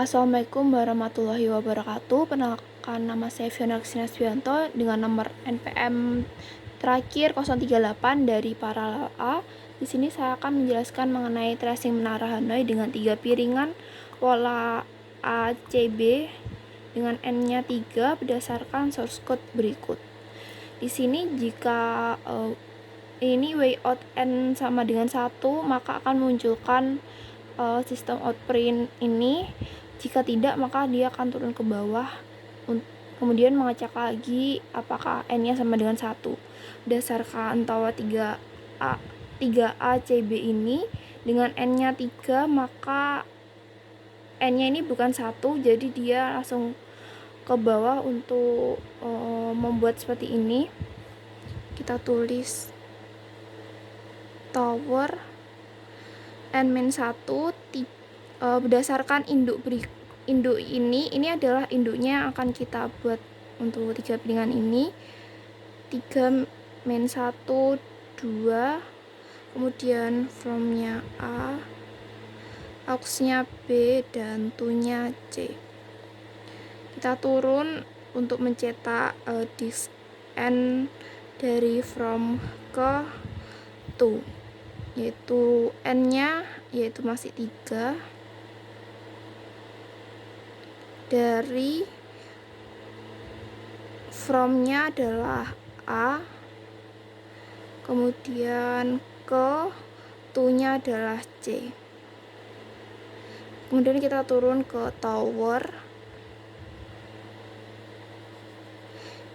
Assalamualaikum warahmatullahi wabarakatuh. Perkenalkan, nama saya Fiona Kristina Subianto dengan nomor NPM terakhir 038 dari paralel A. Di sini saya akan menjelaskan mengenai tracing menara Hanoi dengan 3 piringan pola ACB dengan N-nya 3 berdasarkan source code berikut. Di sini jika ini way out N sama dengan 1, maka akan munculkan sistem outprint ini. Jika tidak, maka dia akan turun ke bawah, kemudian mengecek lagi apakah N-nya sama dengan 1. Berdasarkan tawa 3A CB ini dengan N-nya 3, maka N-nya ini bukan 1, jadi dia langsung ke bawah. Untuk membuat seperti ini, kita tulis tower N-1 berdasarkan induk ini adalah induknya yang akan kita buat untuk 3 piringan ini. 3 -1 2, kemudian from-nya A, aux-nya B, dan to-nya C. Kita turun untuk mencetak disk N dari from ke to, yaitu N-nya yaitu masih 3, dari from-nya adalah A, kemudian ke to-nya adalah C. Kemudian kita turun ke tower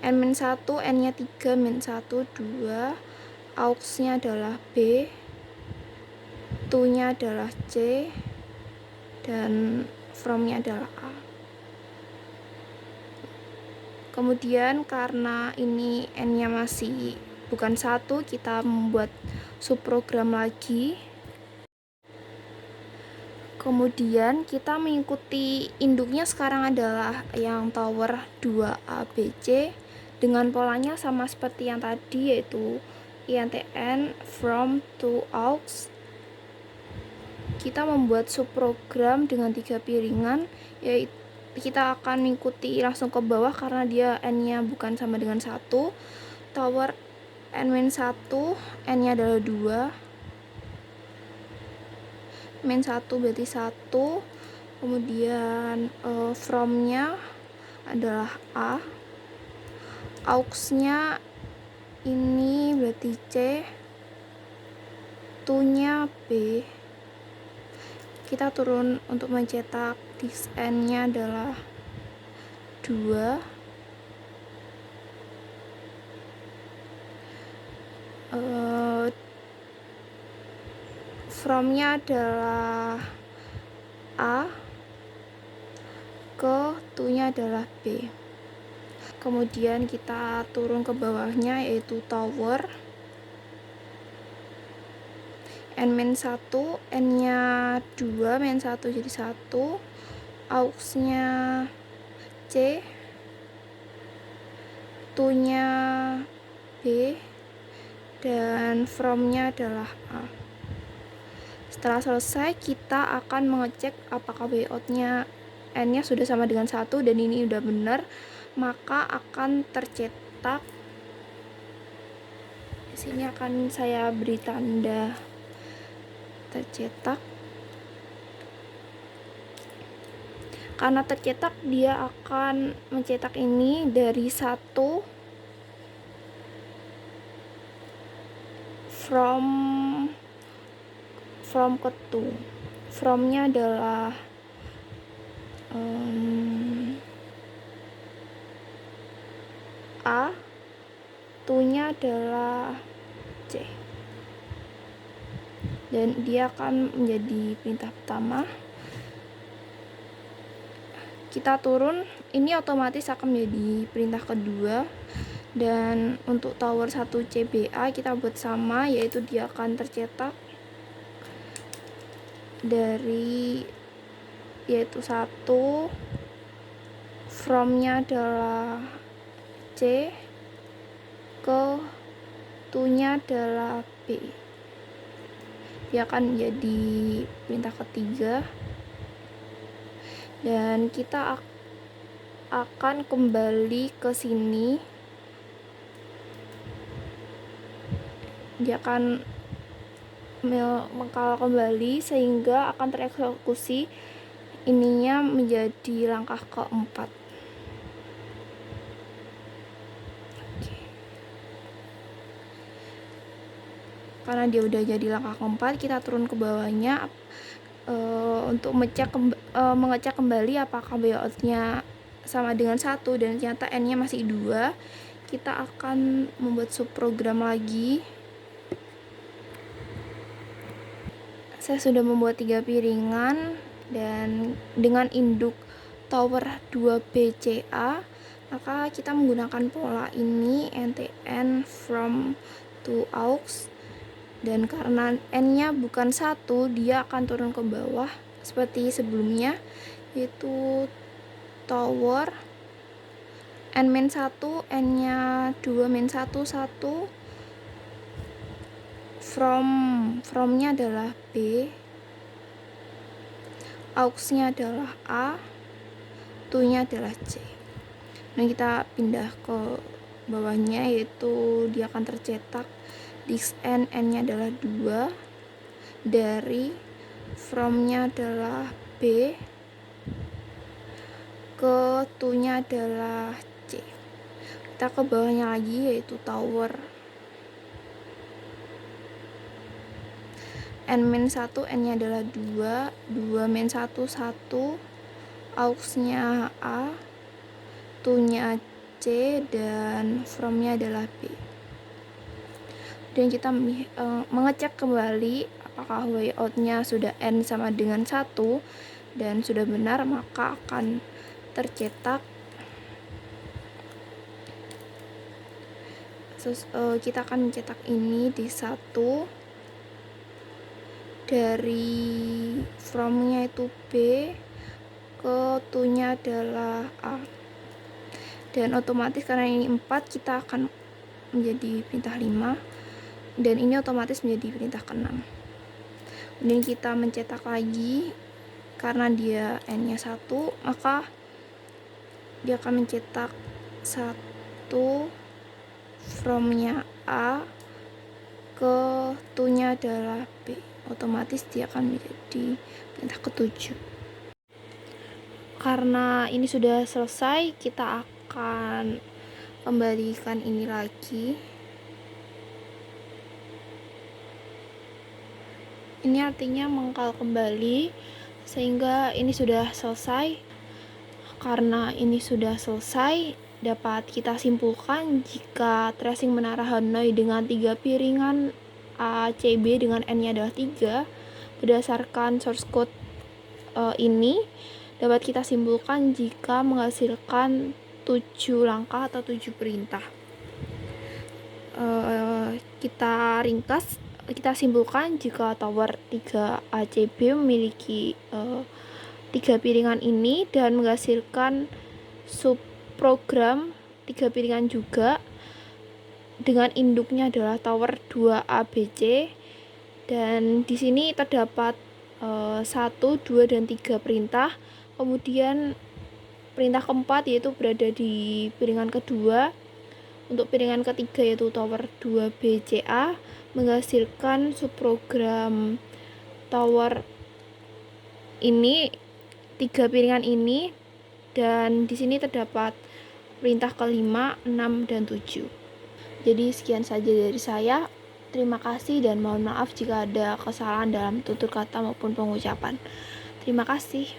N-1, N-nya 3, -1 2, aux-nya adalah B, to-nya adalah C, dan from-nya adalah A. Kemudian karena ini N-nya masih bukan 1, kita membuat subprogram lagi. Kemudian kita mengikuti induknya sekarang adalah yang tower 2ABC dengan polanya sama seperti yang tadi, yaitu INTN from to aux. Kita membuat subprogram dengan 3 piringan, yaitu kita akan mengikuti langsung ke bawah karena dia N-nya bukan sama dengan 1. Tower N-1, N-nya adalah 2, -1 berarti 1, kemudian from-nya adalah A, aux-nya ini berarti C, to-nya B. Kita turun untuk mencetak disk N-nya adalah 2, from-nya adalah A, ke to-nya adalah B. Kemudian kita turun ke bawahnya, yaitu tower N-1, N-nya 2, -1 jadi 1, aux-nya C, to-nya B, dan from-nya adalah A. Setelah selesai, kita akan mengecek apakah layout-nya N-nya sudah sama dengan 1, dan ini udah benar, maka akan tercetak. Di sini akan saya beri tanda tercetak. Karena tercetak, dia akan mencetak ini dari 1 from ke to. From-nya adalah A, to-nya adalah C, dan dia akan menjadi perintah pertama. Kita turun, ini otomatis akan menjadi perintah kedua. Dan untuk tower 1 CBA kita buat sama, yaitu dia akan tercetak dari yaitu 1, from-nya adalah C, ke to-nya adalah B. Dia akan menjadi perintah ketiga. Dan kita akan kembali ke sini. Dia akan mengkal kembali sehingga akan tereksekusi ininya menjadi langkah keempat. Karena dia udah jadi langkah keempat, kita turun ke bawahnya untuk mengecek kembali apakah buyoutnya sama dengan 1 dan ternyata n-nya masih 2. Kita akan membuat subprogram lagi. Saya sudah membuat 3 piringan dan dengan induk tower 2BCA, maka kita menggunakan pola ini ntn from to aux, dan karena n-nya bukan 1, dia akan turun ke bawah seperti sebelumnya, yaitu tower n-1, n-nya 2 min 1 1, from-nya adalah B, aux-nya adalah A, to-nya adalah C. Nah, kita pindah ke bawahnya, yaitu dia akan tercetak disk n-nya adalah 2, dari from-nya adalah B, ke to-nya adalah C. Kita ke bawahnya lagi, yaitu tower n-1, n-nya adalah 2, 2 min 1 1, aux-nya A, to-nya C, dan from-nya adalah B. Dan kita mengecek kembali apakah buyout-nya sudah n sama dengan 1 dan sudah benar, maka akan tercetak. Kita akan mencetak ini di 1, dari from-nya itu B, ke to-nya adalah A, dan otomatis karena ini 4, kita akan menjadi perintah 5, dan ini otomatis menjadi perintah ke-6. Kemudian kita mencetak lagi, karena dia n-nya 1, maka dia akan mencetak 1 from-nya A, ke to-nya adalah B. Otomatis dia akan menjadi perintah ke-7. Karena ini sudah selesai, kita akan kembalikan ini lagi. Ini artinya mengkal kembali, sehingga ini sudah selesai. Karena ini sudah selesai, dapat kita simpulkan jika tracing menara Hanoi dengan 3 piringan ACB dengan n-nya adalah 3, berdasarkan source code ini dapat kita simpulkan jika menghasilkan 7 langkah atau 7 perintah. Kita ringkas, kita simpulkan jika tower 3 ACB memiliki 3 piringan ini dan menghasilkan subprogram 3 piringan juga, dengan induknya adalah tower 2 ABC, dan di sini terdapat 1, 2, dan 3 perintah. Kemudian perintah keempat yaitu berada di piringan kedua. Untuk piringan ketiga yaitu tower 2 BCA menghasilkan subprogram tower ini, 3 piringan ini, dan di sini terdapat perintah kelima, 6, dan 7. Jadi sekian saja dari saya. Terima kasih dan mohon maaf jika ada kesalahan dalam tutur kata maupun pengucapan. Terima kasih.